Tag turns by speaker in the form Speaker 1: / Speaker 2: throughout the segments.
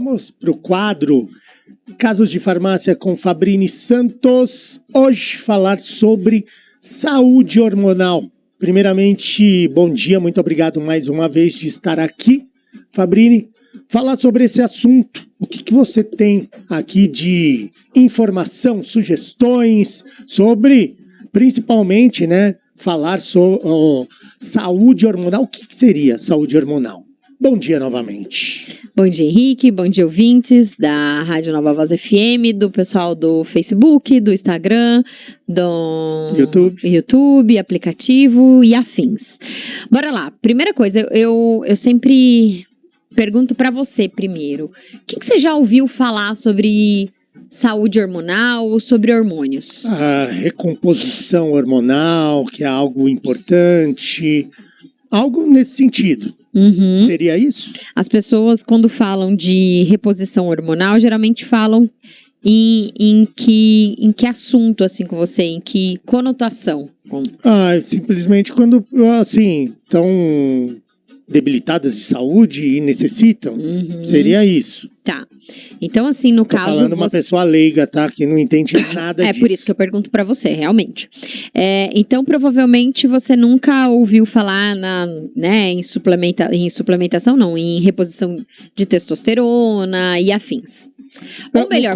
Speaker 1: Vamos para o quadro Casos de Farmácia com Fabrini Santos. Hoje falar sobre saúde hormonal. Primeiramente, bom dia, muito obrigado mais uma vez de estar aqui. Fabrini, falar sobre esse assunto. O que você tem aqui de informação, sugestões sobre, principalmente, né, falar sobre saúde hormonal? O que seria saúde hormonal? Bom dia novamente.
Speaker 2: Bom dia, Henrique. Bom dia, ouvintes da Rádio Nova Voz FM, do pessoal do Facebook, do Instagram, do YouTube, aplicativo e afins. Bora lá. Primeira coisa, eu sempre pergunto pra você primeiro. O que você já ouviu falar sobre saúde hormonal ou sobre hormônios?
Speaker 1: A recomposição hormonal, que é algo importante, algo nesse sentido.
Speaker 2: Uhum.
Speaker 1: Seria isso?
Speaker 2: As pessoas, quando falam de reposição hormonal, geralmente falam em que assunto, assim, com você, em que conotação?
Speaker 1: Simplesmente quando, assim, estão debilitadas de saúde e necessitam.
Speaker 2: Uhum.
Speaker 1: Seria isso.
Speaker 2: Tá. Então, assim, no caso...
Speaker 1: Tô falando uma pessoa leiga, tá? Que não entende nada disso.
Speaker 2: É por isso que eu pergunto pra você, realmente. Então, provavelmente, você nunca ouviu falar em suplementação, não, em reposição de testosterona e afins. Ou melhor,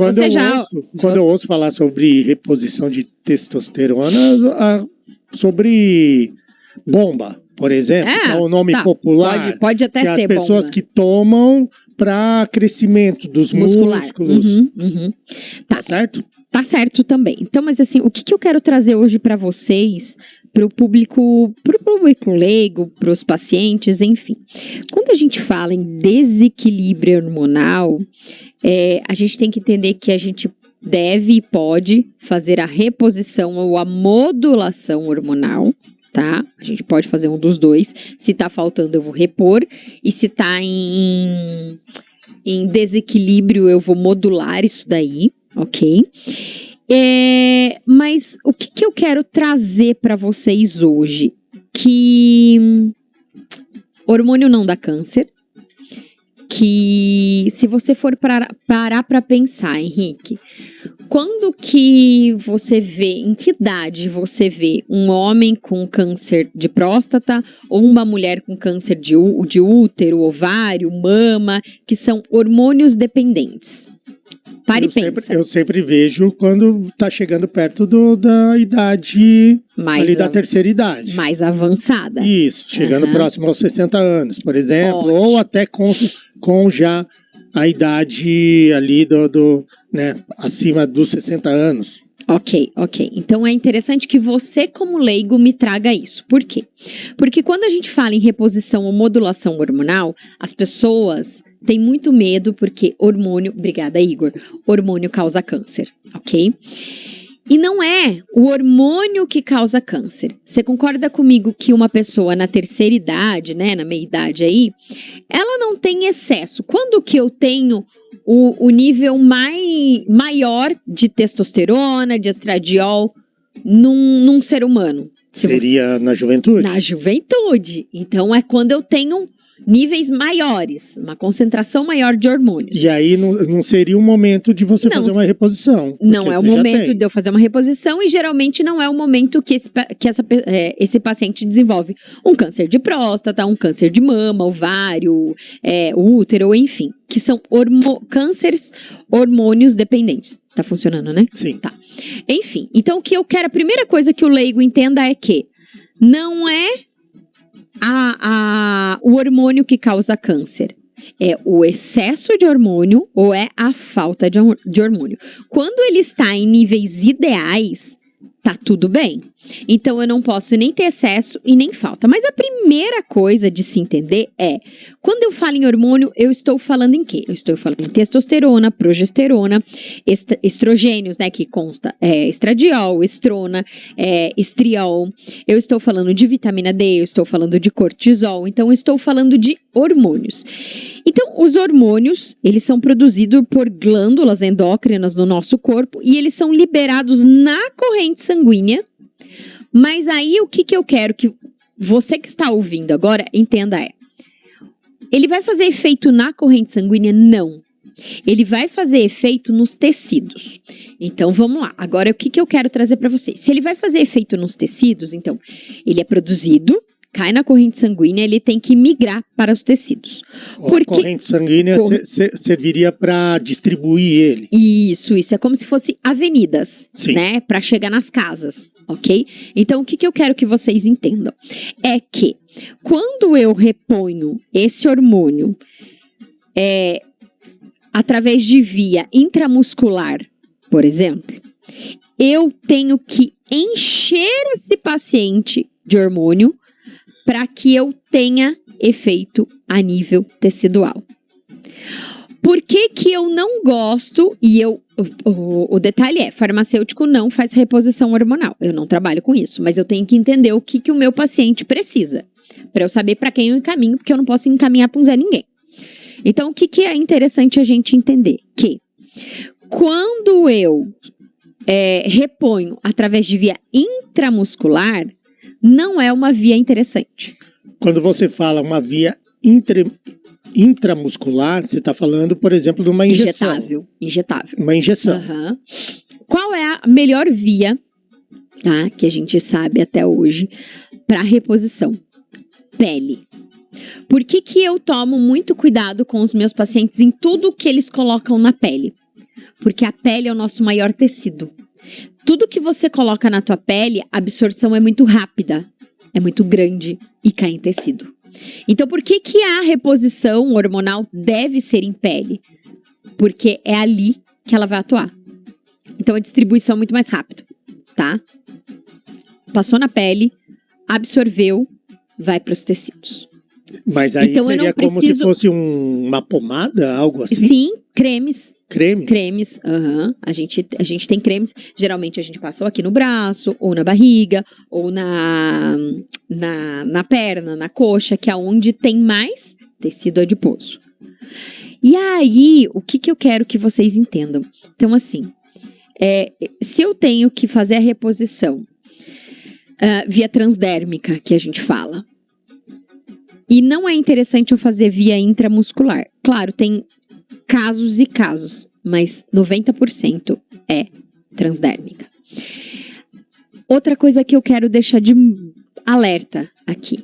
Speaker 1: Quando eu ouço falar sobre reposição de testosterona, sobre bomba, por exemplo, que é o nome popular.
Speaker 2: Pode até
Speaker 1: que
Speaker 2: ser
Speaker 1: as pessoas
Speaker 2: bomba.
Speaker 1: que tomam para crescimento dos músculos.
Speaker 2: Uhum.
Speaker 1: Tá certo?
Speaker 2: Tá certo também. Então, mas assim, o que eu quero trazer hoje para vocês, pro público leigo, pros pacientes, enfim. Quando a gente fala em desequilíbrio hormonal, a gente tem que entender que a gente deve e pode fazer a reposição ou a modulação hormonal. Tá? A gente pode fazer um dos dois. Se tá faltando, eu vou repor. E se tá em desequilíbrio, eu vou modular isso daí, ok? Mas o que eu quero trazer para vocês hoje? Que hormônio não dá câncer. Que se você for parar para pensar, Henrique, quando que você vê, em que idade você vê um homem com câncer de próstata ou uma mulher com câncer de útero, ovário, mama, que são hormônios dependentes? Pare e pensa.
Speaker 1: Eu sempre vejo quando tá chegando perto da idade, ali da terceira idade.
Speaker 2: Mais avançada.
Speaker 1: Isso, chegando próximo aos 60 anos, por exemplo, ou até com já a idade ali né, acima dos 60 anos.
Speaker 2: Ok. Então é interessante que você, como leigo, me traga isso. Por quê? Porque quando a gente fala em reposição ou modulação hormonal, as pessoas têm muito medo porque hormônio... Obrigada, Igor. Hormônio causa câncer, ok? E não é o hormônio que causa câncer. Você concorda comigo que uma pessoa na terceira idade, né, na meia-idade aí, ela não tem excesso? Quando que eu tenho o nível maior de testosterona, de estradiol num ser humano?
Speaker 1: Seria na juventude?
Speaker 2: Na juventude. Então é quando eu tenho níveis maiores, uma concentração maior de hormônios.
Speaker 1: E aí não seria o momento de você fazer uma reposição?
Speaker 2: Não é o momento de eu fazer uma reposição e geralmente não é o momento que esse paciente desenvolve um câncer de próstata, um câncer de mama, ovário, útero, enfim, que são cânceres hormônios dependentes. Tá funcionando, né?
Speaker 1: Sim.
Speaker 2: Tá. Enfim, então o que eu quero, a primeira coisa que o leigo entenda é que não é o hormônio que causa câncer. É o excesso de hormônio ou é a falta de hormônio. Quando ele está em níveis ideais, tá tudo bem. Então eu não posso nem ter excesso e nem falta. Mas a primeira coisa de se entender é, quando eu falo em hormônio, eu estou falando em quê? Eu estou falando em testosterona, progesterona, estrogênios, né, que consta estradiol, estrona, estriol. Eu estou falando de vitamina D, eu estou falando de cortisol. Então eu estou falando de hormônios. Então os hormônios, eles são produzidos por glândulas endócrinas no nosso corpo e eles são liberados na corrente sanguínea. Mas aí o que eu quero que você que está ouvindo agora entenda ele vai fazer efeito na corrente sanguínea? Não. ele vai fazer efeito nos tecidos. Então, vamos lá. Agora, o que eu quero trazer para vocês? Se ele vai fazer efeito nos tecidos, então, ele é produzido, cai na corrente sanguínea, ele tem que migrar para os tecidos.
Speaker 1: A corrente sanguínea serviria para distribuir ele.
Speaker 2: Isso. É como se fosse avenidas,
Speaker 1: Sim.
Speaker 2: né? Para chegar nas casas, ok? Então, o que eu quero que vocês entendam? É que, quando eu reponho esse hormônio através de via intramuscular, por exemplo, eu tenho que encher esse paciente de hormônio para que eu tenha efeito a nível tecidual. Por que eu não gosto, e o detalhe é, farmacêutico não faz reposição hormonal, eu não trabalho com isso, mas eu tenho que entender o que o meu paciente precisa, para eu saber para quem eu encaminho, porque eu não posso encaminhar para um Zé Ninguém. Então, o que é interessante a gente entender? Que quando eu reponho através de via intramuscular, não é uma via interessante.
Speaker 1: Quando você fala uma via intramuscular, você está falando, por exemplo, de uma injeção.
Speaker 2: Injetável.
Speaker 1: Uma injeção.
Speaker 2: Uhum. Qual é a melhor via, tá, que a gente sabe até hoje, para reposição? Pele. Por que eu tomo muito cuidado com os meus pacientes em tudo que eles colocam na pele? Porque a pele é o nosso maior tecido. Tudo que você coloca na tua pele, a absorção é muito rápida, é muito grande e cai em tecido. Então, por que a reposição hormonal deve ser em pele? Porque é ali que ela vai atuar. Então, a distribuição é muito mais rápido, tá? Passou na pele, absorveu, vai para os tecidos.
Speaker 1: Mas aí então, seria como se fosse uma pomada, algo assim?
Speaker 2: Sim, cremes.
Speaker 1: Cremes?
Speaker 2: Uhum. A gente tem cremes, geralmente a gente passa ou aqui no braço, ou na barriga, ou na perna, na coxa, que é onde tem mais tecido adiposo. E aí, o que eu quero que vocês entendam? Então, assim, se eu tenho que fazer a reposição via transdérmica, que a gente fala, e não é interessante eu fazer via intramuscular. Claro, tem casos e casos, mas 90% é transdérmica. Outra coisa que eu quero deixar de alerta aqui.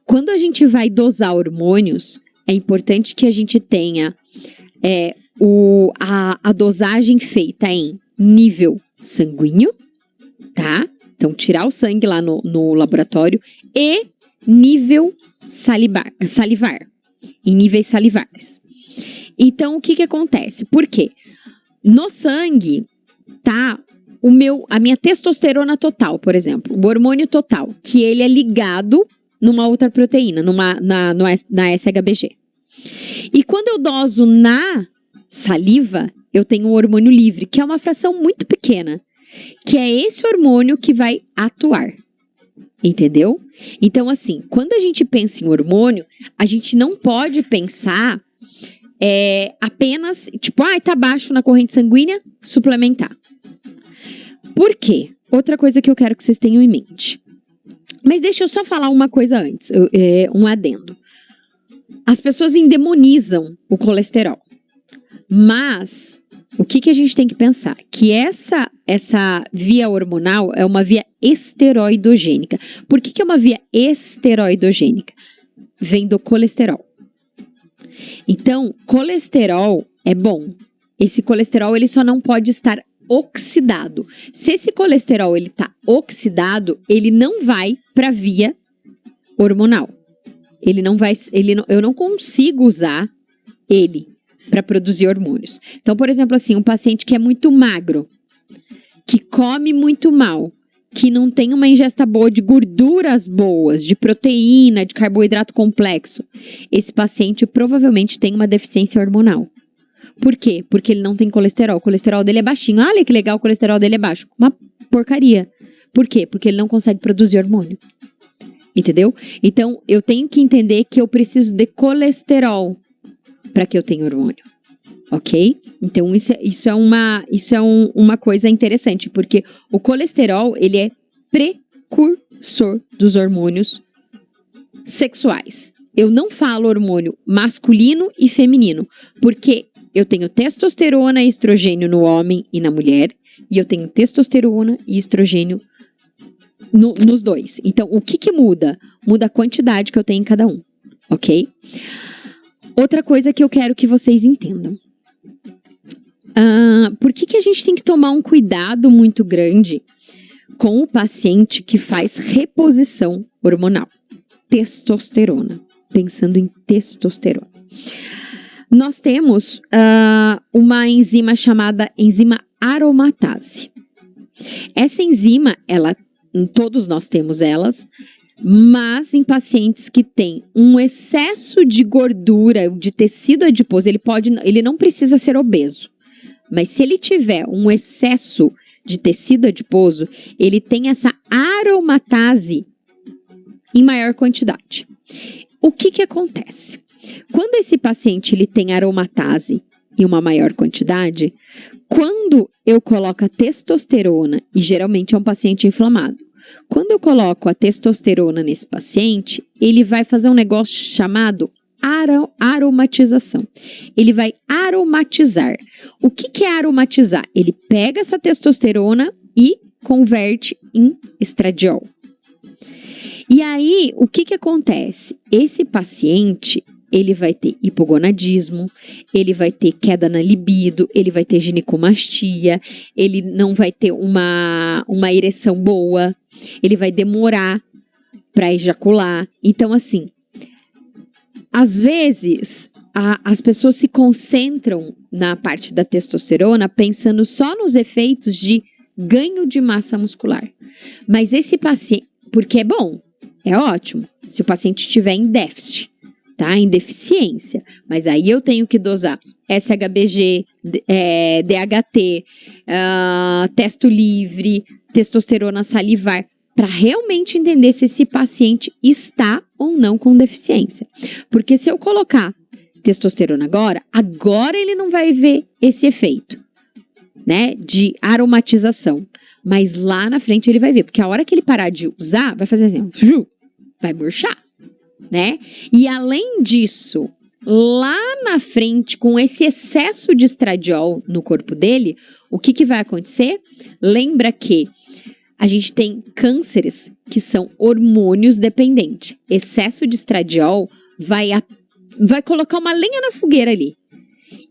Speaker 2: Quando a gente vai dosar hormônios, é importante que a gente tenha a dosagem feita em nível sanguíneo, tá? Então, tirar o sangue lá no laboratório e nível salivar, em níveis salivares. Então, o que acontece? Por quê? No sangue tá a minha testosterona total, por exemplo, o hormônio total, que ele é ligado numa outra proteína, na SHBG. E quando eu doso na saliva, eu tenho um hormônio livre, que é uma fração muito pequena, que é esse hormônio que vai atuar. Entendeu? Então, assim, quando a gente pensa em hormônio, a gente não pode pensar apenas, tipo, tá baixo na corrente sanguínea, suplementar. Por quê? Outra coisa que eu quero que vocês tenham em mente. Mas deixa eu só falar uma coisa antes, um adendo. As pessoas endemonizam o colesterol. Mas o que a gente tem que pensar? Que essa via hormonal é uma via esteroidogênica. Por que é uma via esteroidogênica? Vem do colesterol. Então, colesterol é bom. Esse colesterol ele só não pode estar oxidado. Se esse colesterol ele está oxidado, ele não vai para a via hormonal. Eu não consigo usar ele para produzir hormônios. Então, por exemplo, assim, um paciente que é muito magro, que come muito mal, que não tem uma ingesta boa de gorduras boas, de proteína, de carboidrato complexo, esse paciente provavelmente tem uma deficiência hormonal. Por quê? Porque ele não tem colesterol. O colesterol dele é baixinho. Olha que legal, o colesterol dele é baixo. Uma porcaria. Por quê? Porque ele não consegue produzir hormônio. Entendeu? Então, eu tenho que entender que eu preciso de colesterol para que eu tenha hormônio, ok? Então, isso é uma coisa interessante, porque o colesterol, ele é precursor dos hormônios sexuais. Eu não falo hormônio masculino e feminino, porque eu tenho testosterona e estrogênio no homem e na mulher, e eu tenho testosterona e estrogênio nos dois. Então, o que muda? Muda a quantidade que eu tenho em cada um, ok? Outra coisa que eu quero que vocês entendam. Por que a gente tem que tomar um cuidado muito grande com o paciente que faz reposição hormonal? Testosterona. Pensando em testosterona. Nós temos uma enzima chamada enzima aromatase. Essa enzima, todos nós temos elas, mas em pacientes que têm um excesso de gordura, de tecido adiposo, ele não precisa ser obeso, mas se ele tiver um excesso de tecido adiposo, ele tem essa aromatase em maior quantidade. O que acontece? Quando esse paciente ele tem aromatase em uma maior quantidade, quando eu coloco a testosterona, e geralmente é um paciente inflamado, quando eu coloco a testosterona nesse paciente, ele vai fazer um negócio chamado aromatização. Ele vai aromatizar. O que é aromatizar? Ele pega essa testosterona e converte em estradiol. E aí, o que acontece? Esse paciente, ele vai ter hipogonadismo, ele vai ter queda na libido, ele vai ter ginecomastia, ele não vai ter uma ereção boa, ele vai demorar para ejacular. Então, assim, às vezes, as pessoas se concentram na parte da testosterona pensando só nos efeitos de ganho de massa muscular. Mas esse paciente, porque é bom, é ótimo, se o paciente estiver em déficit, tá? Em deficiência. Mas aí eu tenho que dosar SHBG, DHT, testo livre, testosterona salivar, para realmente entender se esse paciente está ou não com deficiência. Porque se eu colocar testosterona agora ele não vai ver esse efeito, né, de aromatização. Mas lá na frente ele vai ver, porque a hora que ele parar de usar, vai fazer assim, vai murchar, né? E além disso, lá na frente, com esse excesso de estradiol no corpo dele, o que vai acontecer? Lembra que a gente tem cânceres que são hormônios dependentes. Excesso de estradiol vai colocar uma lenha na fogueira ali.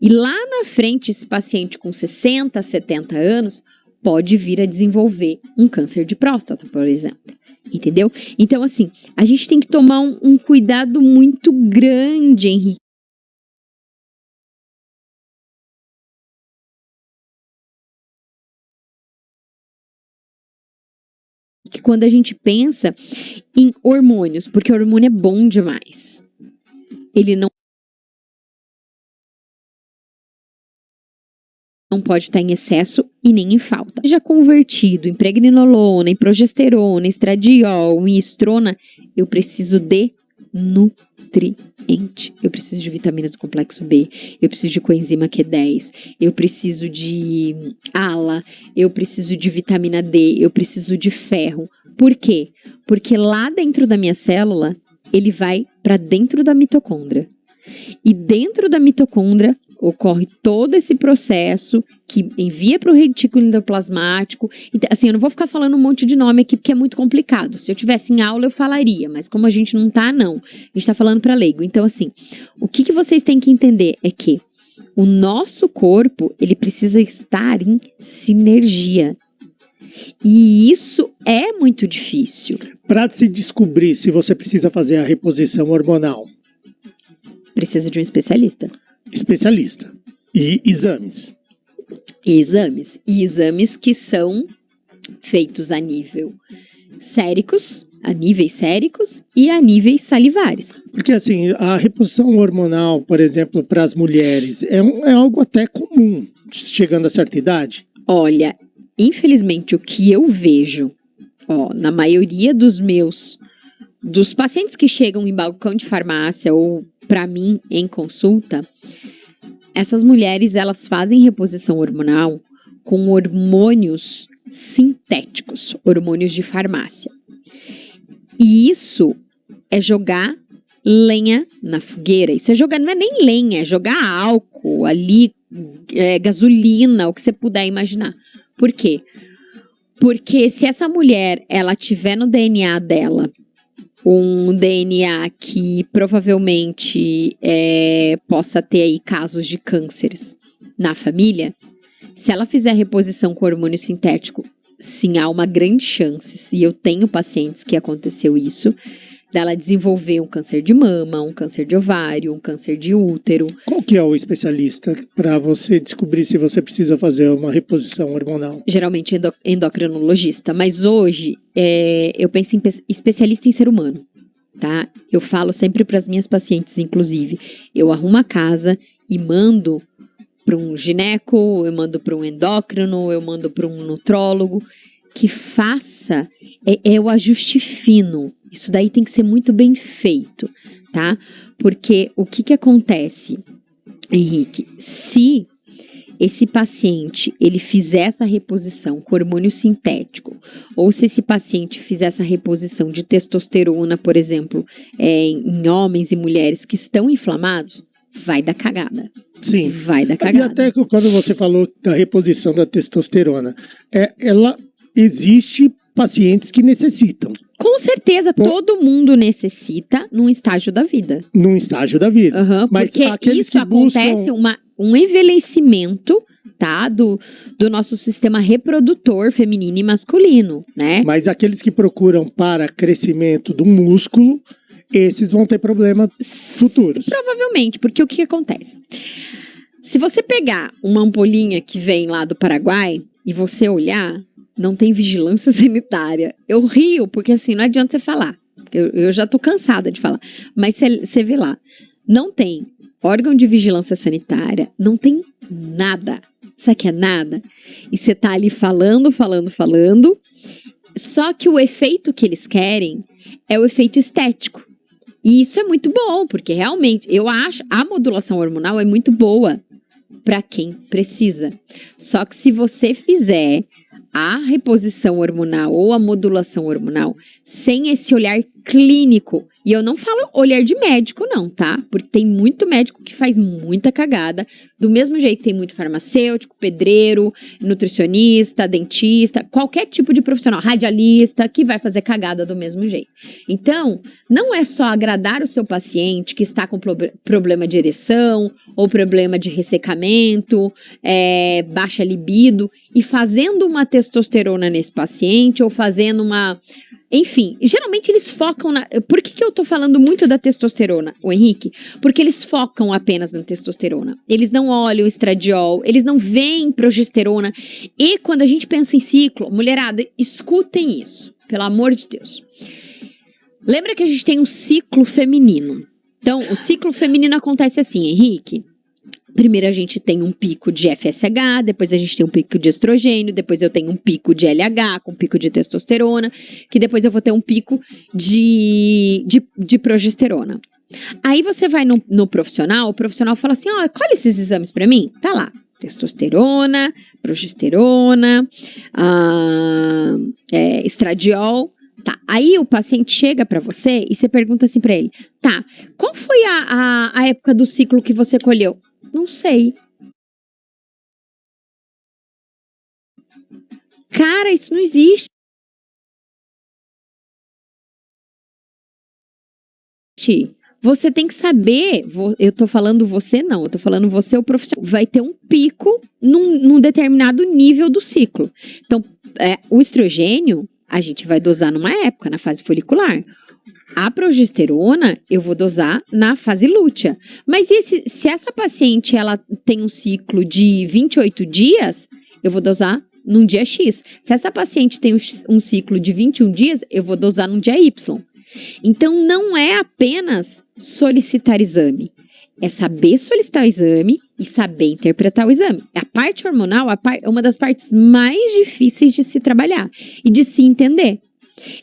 Speaker 2: E lá na frente, esse paciente com 60, 70 anos pode vir a desenvolver um câncer de próstata, por exemplo. Entendeu? Então, assim, a gente tem que tomar um cuidado muito grande, Henrique. Quando a gente pensa em hormônios, porque o hormônio é bom demais. Ele não pode estar em excesso e nem em falta. Seja convertido em pregnenolona, em progesterona, em estradiol, em estrona, eu preciso de nutriente. Eu preciso de vitaminas do complexo B, eu preciso de coenzima Q10, eu preciso de ALA, eu preciso de vitamina D, eu preciso de ferro. Por quê? Porque lá dentro da minha célula, ele vai para dentro da mitocôndria. E dentro da mitocôndria ocorre todo esse processo que envia para o retículo endoplasmático. Então, assim, eu não vou ficar falando um monte de nome aqui porque é muito complicado. Se eu tivesse em aula eu falaria, mas como a gente não tá, não. A gente tá falando para leigo. Então, assim, o que vocês têm que entender é que o nosso corpo, ele precisa estar em sinergia. E isso é muito difícil.
Speaker 1: Para se descobrir se você precisa fazer a reposição hormonal,
Speaker 2: precisa de um especialista.
Speaker 1: Especialista. E exames.
Speaker 2: Exames que são feitos a níveis séricos e a níveis salivares.
Speaker 1: Porque assim, a reposição hormonal, por exemplo, para as mulheres, é algo até comum, chegando a certa idade?
Speaker 2: Olha, infelizmente o que eu vejo, na maioria dos pacientes que chegam em balcão de farmácia ou para mim em consulta, essas mulheres elas fazem reposição hormonal com hormônios sintéticos, hormônios de farmácia. E isso é jogar lenha na fogueira. Isso é jogar, não é nem lenha, é jogar álcool ali, gasolina, o que você puder imaginar. Por quê? Porque se essa mulher, ela tiver no DNA dela um DNA que provavelmente possa ter aí casos de cânceres na família, se ela fizer reposição com hormônio sintético, sim, há uma grande chance, e eu tenho pacientes que aconteceu isso, dela desenvolver um câncer de mama, um câncer de ovário, um câncer de útero.
Speaker 1: Qual que é o especialista para você descobrir se você precisa fazer uma reposição hormonal?
Speaker 2: Geralmente endocrinologista, mas hoje eu penso em especialista em ser humano, tá? Eu falo sempre para as minhas pacientes, inclusive, eu arrumo a casa e mando para um gineco, eu mando para um endócrino, eu mando para um nutrólogo, que faça o ajuste fino. Isso daí tem que ser muito bem feito, tá? Porque o que acontece, Henrique? Se esse paciente, ele fizer essa reposição com hormônio sintético, ou se esse paciente fizer essa reposição de testosterona, por exemplo, em homens e mulheres que estão inflamados, vai dar cagada.
Speaker 1: Sim.
Speaker 2: Vai dar cagada.
Speaker 1: E até quando você falou da reposição da testosterona, ela existe pacientes que necessitam.
Speaker 2: Com certeza, todo mundo necessita num estágio da vida.
Speaker 1: Num estágio da vida.
Speaker 2: Uhum,
Speaker 1: mas
Speaker 2: porque isso acontece um envelhecimento, tá, do nosso sistema reprodutor feminino e masculino, né?
Speaker 1: Mas aqueles que procuram para crescimento do músculo, esses vão ter problemas futuros.
Speaker 2: Provavelmente, porque o que acontece? Se você pegar uma ampolinha que vem lá do Paraguai e você olhar, não tem vigilância sanitária. Eu rio, porque assim, não adianta você falar. Eu já tô cansada de falar. Mas você vê lá, não tem órgão de vigilância sanitária, não tem nada. Sabe que é nada? E você tá ali falando. Só que o efeito que eles querem é o efeito estético. E isso é muito bom, porque realmente, eu acho, a modulação hormonal é muito boa para quem precisa. Só que se você fizer a reposição hormonal ou a modulação hormonal sem esse olhar clínico, e eu não falo olhar de médico não, tá? Porque tem muito médico que faz muita cagada, do mesmo jeito tem muito farmacêutico, pedreiro, nutricionista, dentista, qualquer tipo de profissional, radialista, que vai fazer cagada do mesmo jeito. Então, não é só agradar o seu paciente que está com problema de ereção, ou problema de ressecamento, baixa libido, e fazendo uma testosterona nesse paciente, ou fazendo uma... Enfim, geralmente eles focam na... Por que eu tô falando muito da testosterona, o Henrique? Porque eles focam apenas na testosterona. Eles não olham o estradiol, eles não veem progesterona. E quando a gente pensa em ciclo, mulherada, escutem isso, pelo amor de Deus. Lembra que a gente tem um ciclo feminino. Então, o ciclo feminino acontece assim, Henrique. Primeiro a gente tem um pico de FSH, depois a gente tem um pico de estrogênio, depois eu tenho um pico de LH com um pico de testosterona, que depois eu vou ter um pico de progesterona. Aí você vai no profissional, o profissional fala assim, ó, colhe esses exames pra mim, tá lá, testosterona, progesterona, estradiol. Tá, aí o paciente chega pra você e você pergunta assim pra ele, tá, qual foi a época do ciclo que você colheu? Não sei. Cara, isso não existe. Você tem que saber, eu tô falando você não, eu tô falando você o profissional, vai ter um pico num determinado nível do ciclo. Então, o estrogênio, a gente vai dosar numa época, na fase folicular. A progesterona, eu vou dosar na fase lútea. Mas se essa paciente ela tem um ciclo de 28 dias, eu vou dosar num dia X. Se essa paciente tem um ciclo de 21 dias, eu vou dosar num dia Y. Então, não é apenas solicitar exame. É saber solicitar o exame e saber interpretar o exame. A parte hormonal é uma das partes mais difíceis de se trabalhar e de se entender.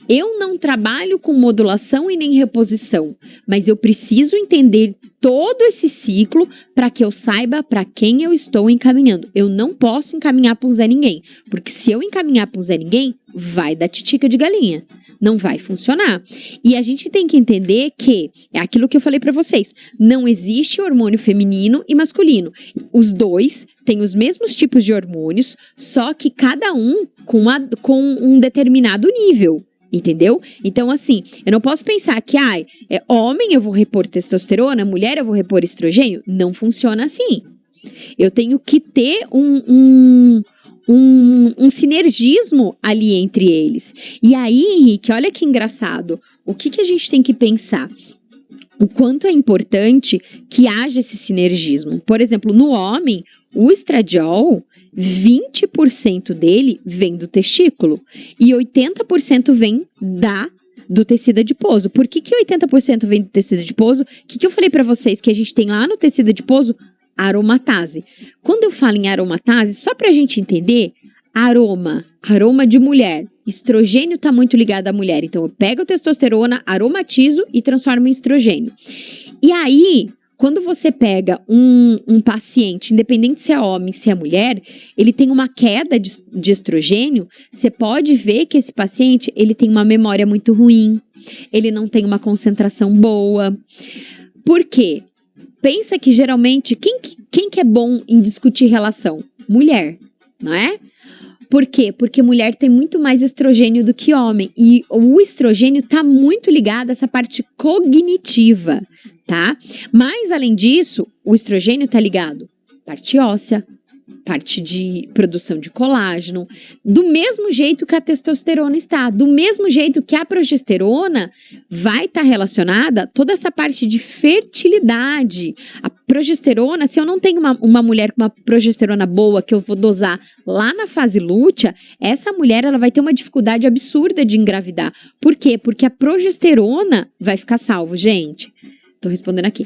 Speaker 2: Eu não trabalho com modulação e nem reposição, mas eu preciso entender todo esse ciclo para que eu saiba para quem eu estou encaminhando. Eu não posso encaminhar para o Zé Ninguém, porque se eu encaminhar para o Zé Ninguém, vai dar titica de galinha. Não vai funcionar. E a gente tem que entender que, é aquilo que eu falei pra vocês, não existe hormônio feminino e masculino. Os dois têm os mesmos tipos de hormônios, só que cada um com um determinado nível. Entendeu? Então, assim, eu não posso pensar que, homem eu vou repor testosterona, mulher eu vou repor estrogênio. Não funciona assim. Eu tenho que ter um sinergismo ali entre eles. E aí, Henrique, olha que engraçado. O que a gente tem que pensar? O quanto é importante que haja esse sinergismo. Por exemplo, no homem, o estradiol, 20% dele vem do testículo e 80% vem do tecido adiposo. Por que 80% vem do tecido adiposo? O que eu falei pra vocês que a gente tem lá no tecido adiposo? Aromatase. Quando eu falo em aromatase, só pra gente entender, aroma de mulher. Estrogênio está muito ligado à mulher. Então, eu pego a testosterona, aromatizo e transformo em estrogênio. E aí, quando você pega um paciente, independente se é homem, se é mulher, ele tem uma queda de estrogênio, você pode ver que esse paciente, ele tem uma memória muito ruim, ele não tem uma concentração boa. Por quê? Pensa que, geralmente, quem que é bom em discutir relação? Mulher, não é? Por quê? Porque mulher tem muito mais estrogênio do que homem. E o estrogênio está muito ligado a essa parte cognitiva, tá? Mas, além disso, o estrogênio está ligado à parte óssea, parte de produção de colágeno, do mesmo jeito que a testosterona está, do mesmo jeito que a progesterona vai estar relacionada toda essa parte de fertilidade. A progesterona, se eu não tenho uma mulher com uma progesterona boa que eu vou dosar lá na fase lútea, essa mulher ela vai ter uma dificuldade absurda de engravidar. Por quê? Porque a progesterona vai ficar salvo, gente. Tô respondendo aqui.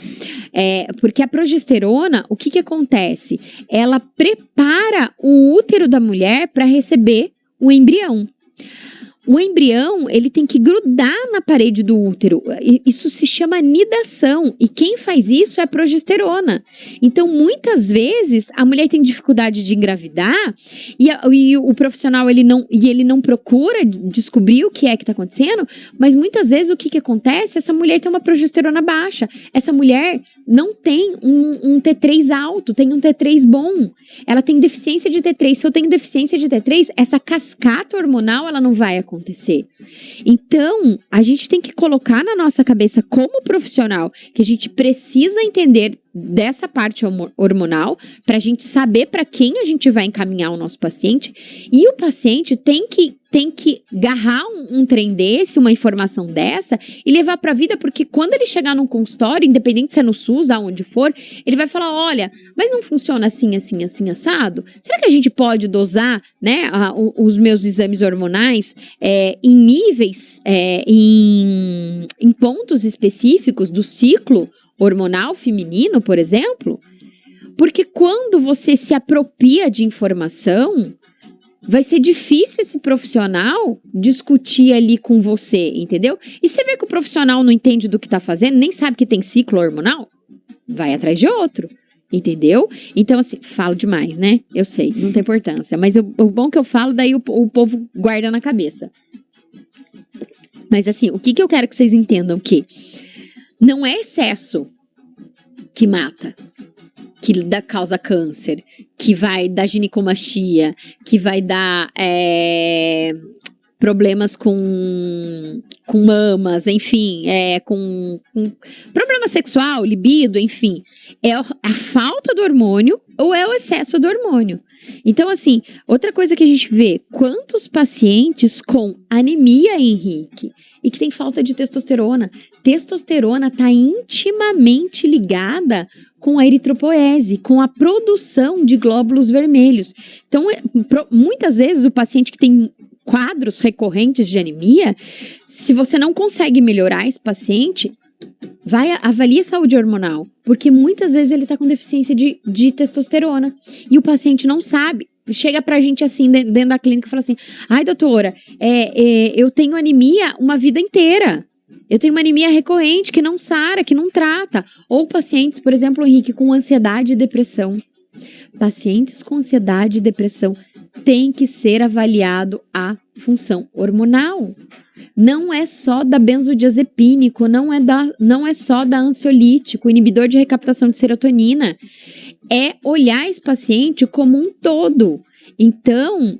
Speaker 2: Porque a progesterona, o que acontece? Ela prepara o útero da mulher para receber o embrião. O embrião, ele tem que grudar na parede do útero. Isso se chama anidação. E quem faz isso é a progesterona. Então, muitas vezes, a mulher tem dificuldade de engravidar e o profissional, ele não procura descobrir o que é que está acontecendo, mas muitas vezes o que acontece? Essa mulher tem uma progesterona baixa. Essa mulher não tem um T3 alto, tem um T3 bom. Ela tem deficiência de T3. Se eu tenho deficiência de T3, essa cascata hormonal, ela não vai acontecer. Então, a gente tem que colocar na nossa cabeça como profissional que a gente precisa entender dessa parte hormonal para a gente saber para quem a gente vai encaminhar o nosso paciente, e o paciente tem que agarrar um trem desse, uma informação dessa e levar para a vida, porque quando ele chegar num consultório, independente se é no SUS, aonde for, ele vai falar, olha, mas não funciona assim, assim, assim, assado? Será que a gente pode dosar, né, os meus exames hormonais em níveis, em pontos específicos do ciclo hormonal feminino, por exemplo? Porque quando você se apropria de informação, vai ser difícil esse profissional discutir ali com você, entendeu? E você vê que o profissional não entende do que tá fazendo, nem sabe que tem ciclo hormonal, vai atrás de outro, entendeu? Então, assim, falo demais, né? Eu sei, não tem importância, mas o bom que eu falo, daí o povo guarda na cabeça. Mas, assim, o que eu quero que vocês entendam? Que não é excesso que mata, que causa câncer, que vai dar ginecomastia, que vai dar problemas com mamas, enfim, com problema sexual, libido, enfim. É a falta do hormônio ou é o excesso do hormônio. Então, assim, outra coisa que a gente vê, quantos pacientes com anemia, Henrique, e que tem falta de testosterona. Testosterona está intimamente ligada com a eritropoese, com a produção de glóbulos vermelhos. Então, muitas vezes o paciente que tem quadros recorrentes de anemia, se você não consegue melhorar esse paciente, avalie a saúde hormonal, porque muitas vezes ele está com deficiência de testosterona e o paciente não sabe. Chega pra gente assim, dentro da clínica, e fala assim, ai doutora, eu tenho anemia uma vida inteira. Eu tenho uma anemia recorrente que não sara, que não trata. Ou pacientes, por exemplo, Henrique, com ansiedade e depressão. Pacientes com ansiedade e depressão tem que ser avaliado a função hormonal. Não é só da benzodiazepínico, não é só da ansiolítico, inibidor de recaptação de serotonina. É olhar esse paciente como um todo. Então,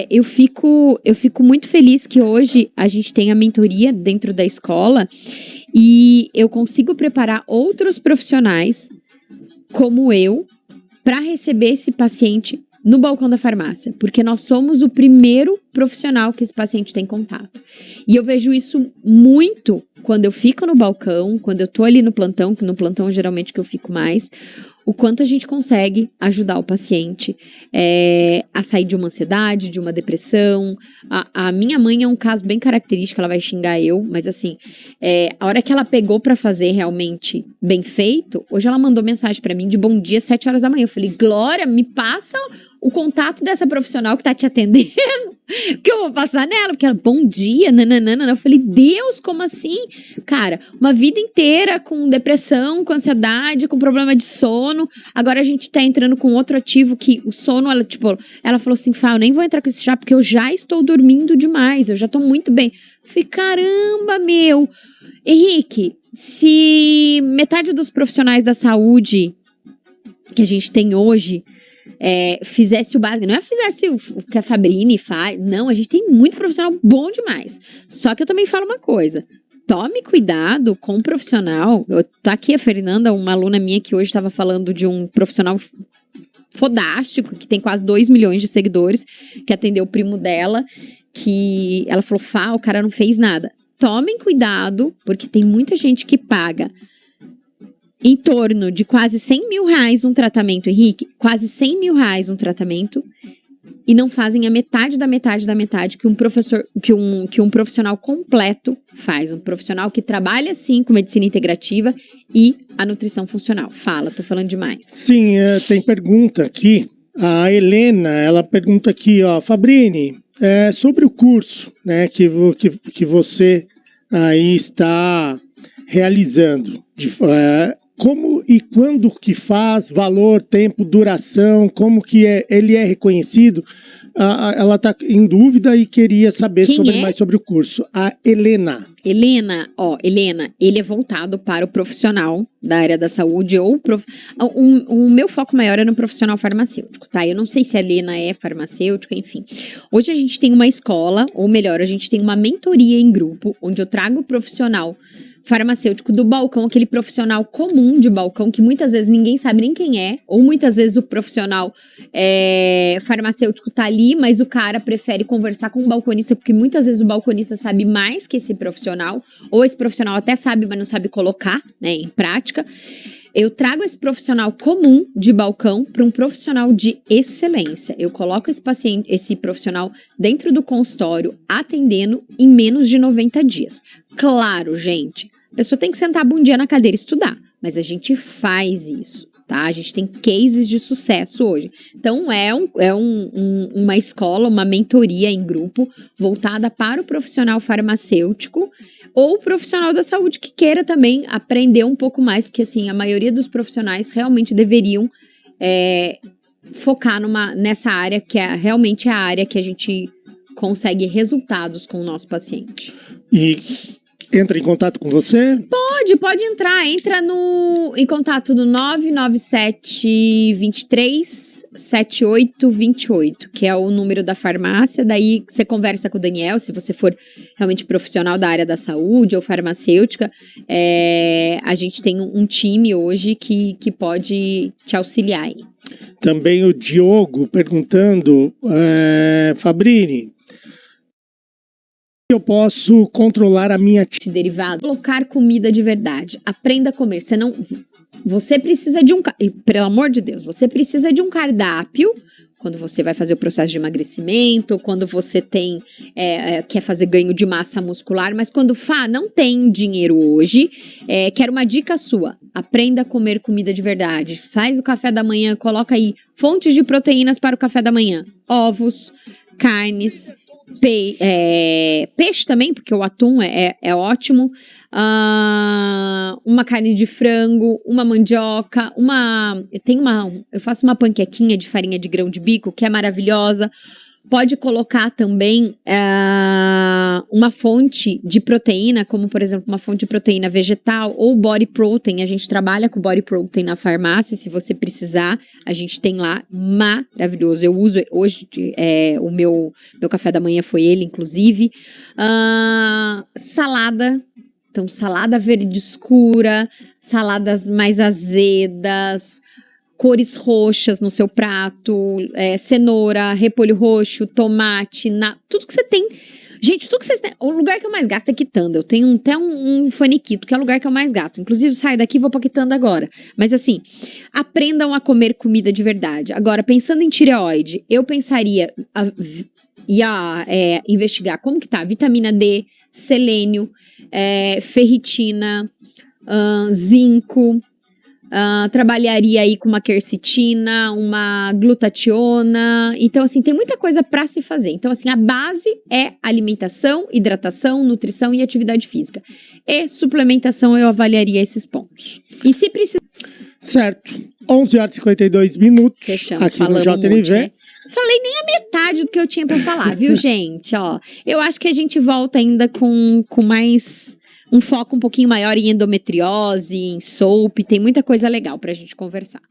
Speaker 2: eu fico muito feliz que hoje a gente tem a mentoria dentro da escola e eu consigo preparar outros profissionais como eu para receber esse paciente no balcão da farmácia, porque nós somos o primeiro profissional que esse paciente tem contato. E eu vejo isso muito quando eu fico no balcão, quando eu tô ali no plantão geralmente que eu fico mais, o quanto a gente consegue ajudar o paciente a sair de uma ansiedade, de uma depressão. A minha mãe é um caso bem característico, ela vai xingar eu, mas assim, a hora que ela pegou pra fazer realmente bem feito, hoje ela mandou mensagem pra mim de bom dia, 7 horas da manhã. Eu falei, Glória, me passa o contato dessa profissional que tá te atendendo, que eu vou passar nela, porque ela, bom dia, nananana. Eu falei, Deus, como assim? Cara, uma vida inteira com depressão, com ansiedade, com problema de sono, agora a gente tá entrando com outro ativo que o sono, ela falou assim, Fá, eu nem vou entrar com esse chá porque eu já estou dormindo demais, eu já tô muito bem. Eu falei, caramba, meu. Henrique, se metade dos profissionais da saúde que a gente tem hoje fizesse o básico, não fizesse o que a Fabrini faz, não, a gente tem muito profissional bom demais. Só que eu também falo uma coisa, tome cuidado com o profissional. Tá aqui a Fernanda, uma aluna minha que hoje estava falando de um profissional fodástico, que tem quase 2 milhões de seguidores, que atendeu o primo dela, que ela falou, Fá, o cara não fez nada. Tomem cuidado, porque tem muita gente que paga em torno de quase 100 mil reais um tratamento, Henrique, quase 100 mil reais um tratamento, e não fazem a metade da metade da metade que um profissional completo faz. Um profissional que trabalha, sim, com medicina integrativa e a nutrição funcional. Fala, tô falando demais.
Speaker 1: Sim, tem pergunta aqui. A Helena, ela pergunta aqui, ó, Fabrini, sobre o curso, né, que você aí está realizando. Como e quando que faz, valor, tempo, duração, como que ele é reconhecido? Ela está em dúvida e queria saber mais sobre o curso. A Helena.
Speaker 2: Helena, ele é voltado para o profissional da área da saúde o meu foco maior é no profissional farmacêutico, tá? Eu não sei se a Helena é farmacêutica, enfim. Hoje a gente tem uma escola, ou melhor, a gente tem uma mentoria em grupo, onde eu trago o profissional farmacêutico do balcão, aquele profissional comum de balcão, que muitas vezes ninguém sabe nem quem é, ou muitas vezes o profissional farmacêutico tá ali, mas o cara prefere conversar com o balconista, porque muitas vezes o balconista sabe mais que esse profissional, ou esse profissional até sabe, mas não sabe colocar, né, em prática. Eu trago esse profissional comum de balcão para um profissional de excelência. Eu coloco esse profissional dentro do consultório, atendendo em menos de 90 dias. Claro, gente, a pessoa tem que sentar bom dia na cadeira e estudar, mas a gente faz isso, tá? A gente tem cases de sucesso hoje. Então, uma escola, uma mentoria em grupo voltada para o profissional farmacêutico ou profissional da saúde que queira também aprender um pouco mais, porque assim, a maioria dos profissionais realmente deveriam focar nessa área que é realmente a área que a gente consegue resultados com o nosso paciente.
Speaker 1: E entra em contato com você?
Speaker 2: Pode entrar. Entra em contato no 997237828, que é o número da farmácia. Daí você conversa com o Daniel, se você for realmente profissional da área da saúde ou farmacêutica. A gente tem um time hoje que pode te auxiliar aí.
Speaker 1: Também o Diogo perguntando, Fabrini, eu posso controlar a minha
Speaker 2: derivado, colocar comida de verdade, aprenda a comer. Você precisa de pelo amor de Deus, você precisa de um cardápio quando você vai fazer o processo de emagrecimento, quando você quer fazer ganho de massa muscular, mas quando não tem dinheiro hoje, quero uma dica sua, aprenda a comer comida de verdade, faz o café da manhã, coloca aí fontes de proteínas para o café da manhã, ovos, carnes, peixe também, porque o atum é ótimo, uma carne de frango, uma mandioca, eu faço uma panquequinha de farinha de grão de bico, que é maravilhosa. Pode colocar também uma fonte de proteína, como por exemplo uma fonte de proteína vegetal ou body protein. A gente trabalha com body protein na farmácia, se você precisar, a gente tem lá, maravilhoso. Eu uso hoje, o meu café da manhã foi ele, inclusive. Salada. Então, salada verde escura, saladas mais azedas, cores roxas no seu prato, cenoura, repolho roxo, tomate, tudo que você tem. Gente, tudo que vocês têm. O lugar que eu mais gasto é quitanda. Eu tenho até um faniquito, que é o lugar que eu mais gasto. Inclusive, saio daqui e vou pra quitanda agora. Mas assim, aprendam a comer comida de verdade. Agora, pensando em tireoide, eu pensaria investigar como que tá vitamina D, selênio, ferritina, zinco, trabalharia aí com uma quercetina, uma glutationa. Então, assim, tem muita coisa pra se fazer. Então, assim, a base é alimentação, hidratação, nutrição e atividade física. E suplementação, eu avaliaria esses pontos. E se precisar...
Speaker 1: Certo. 11h52.
Speaker 2: Fechamos,
Speaker 1: aqui no JNV.
Speaker 2: Monte, né? Falei nem a metade do que eu tinha pra falar, viu, gente? Ó, eu acho que a gente volta ainda com mais um foco um pouquinho maior em endometriose, em SOAP, tem muita coisa legal pra gente conversar.